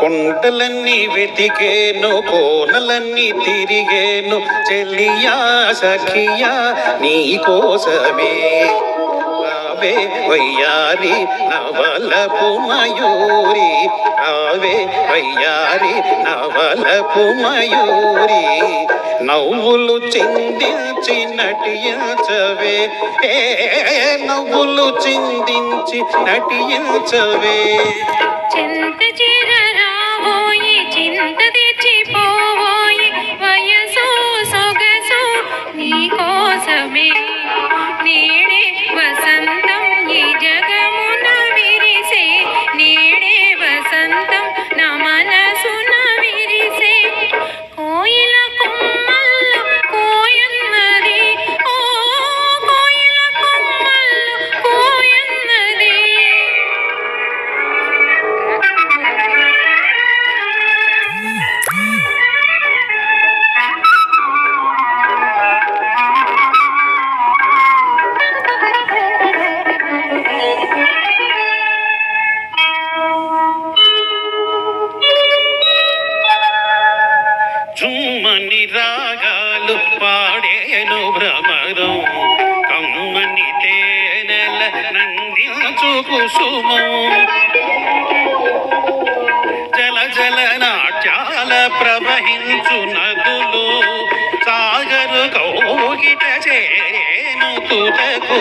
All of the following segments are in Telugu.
కొండలన్నీ వెతికేను కోనలన్నీ తిరిగేను చెల్లియా సఖియా నీ కోసమే రావే వయ్యారి నవలపు మయూరి రావే వయ్యారి నవలపు మయూరి నవ్వులు చిందించి నటించవే నవ్వులు చిందించి నటించవే చింత చేరరావోయి చింత తెచ్చిపోవోయి వయసు సొగసు నీ కోసమే నేడే వసంతం ఈ జగమున విరిసే నేడే వసంతం నా మనసున విరిసే కోయిల కొమ్మల్లో కోయన్నది ఓ కోయిల కొమ్మల్లో కోయన్నది జుమ్మని రాగాలు పాడేను భ్రమరం కమ్మని తేనెల నందించు కుసుమం జల జల నాట్యాల ప్రవహించు నదులు సాగరు కౌగిట చేరేను తుదకు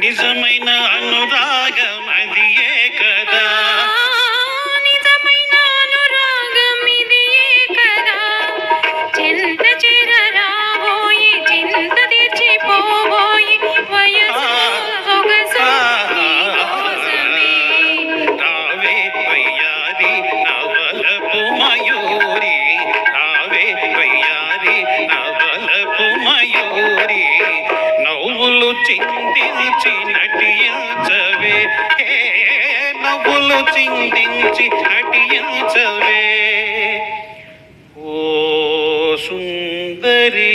నిజమైన అనురాగం అదియే కదా నిజమైన అనురాగం ఇదియే కదా చింత చేరరావోయి చింత తెచ్చిపోవోయి వయసు సొగసు నీ కోసమే రావే వయ్యారి నవలపు మయూరి రావే వయ్యారి నవలపు మయూరి నవ్వులు చిందించి నటించవే నవ్వులు చిందించి నటించవే ఓ సుందరి